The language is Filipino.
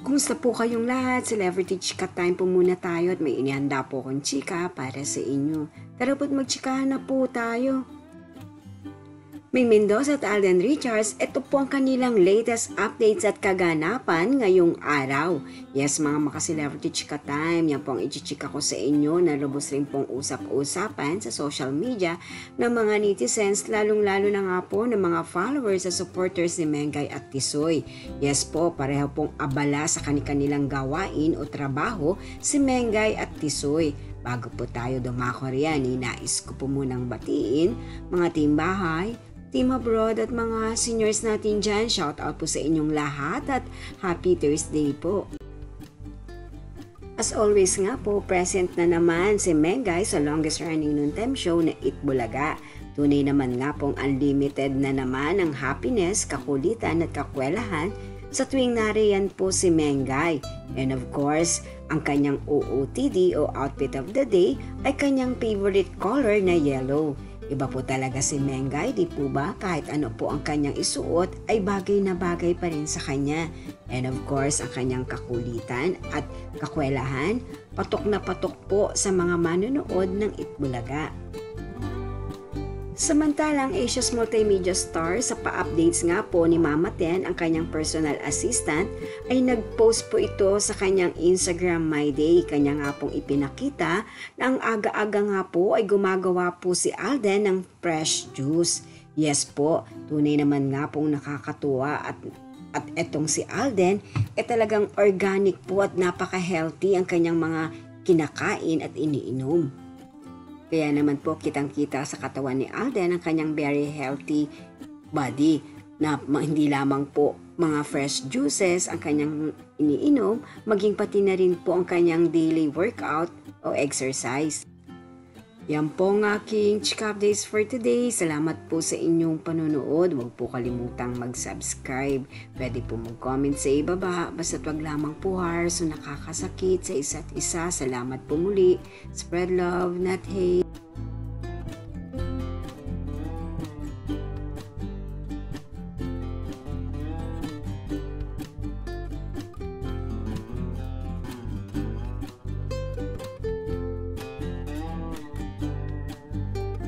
Kumusta po kayong lahat? Celebrity Chika Time po muna tayo at may inihanda po akong chika para sa inyo. Tara po't magchikahan na po tayo. Ming Mendoza at Alden Richards, ito po ang kanilang latest updates at kaganapan ngayong araw. Yes, mga maka-Celebrity Chika Time, yan po ang ichichika ko sa inyo na lubos rin pong usap-usapan sa social media ng mga netizens, lalong-lalo na nga po ng mga followers at supporters ni Mengay at Tisoy. Yes po, pareho pong abala sa kanilang gawain o trabaho si Mengay at Tisoy. Bago po tayo dumako riyan, nais ko po munang batiin mga teambahay, team abroad at mga seniors natin dyan. Shout out po sa inyong lahat at happy Thursday po. As always nga po, present na naman si Mengay sa longest running noontime show na Itbulaga. Tunay naman nga pong unlimited na naman ang happiness, kakulitan at kakwelahan sa tuwing nariyan po si Mengay. And of course, ang kanyang OOTD o outfit of the day ay kanyang favorite color na yellow. Iba po talaga si Mengay, di po ba? Kahit ano po ang kanyang isuot ay bagay na bagay pa rin sa kanya. And of course, ang kanyang kakulitan at kakwelahan, patok na patok po sa mga manonood ng Itbulaga. Samantalang Asia's multimedia star, sa pa-updates nga po ni Mama Ten, ang kanyang personal assistant, ay nag-post po ito sa kanyang Instagram My Day. Kanya nga pong ipinakita na ang aga-aga nga po ay gumagawa po si Alden ng fresh juice. Yes po, tunay naman nga pong nakakatuwa at etong si Alden talagang organic po at napaka-healthy ang kanyang mga kinakain at iniinom. Kaya naman po kitang-kita sa katawan ni Alden ang kanyang very healthy body na hindi lamang po mga fresh juices ang kanyang iniinom, maging pati na rin po ang kanyang daily workout o exercise. Yan po ang aking chika updates for today. Salamat po sa inyong panonood. Huwag po kalimutang mag-subscribe. Pwede po mag-comment sa ibaba. Basta't wag lamang po harsh o nakakasakit sa isa't isa. Salamat po muli. Spread love, not hate.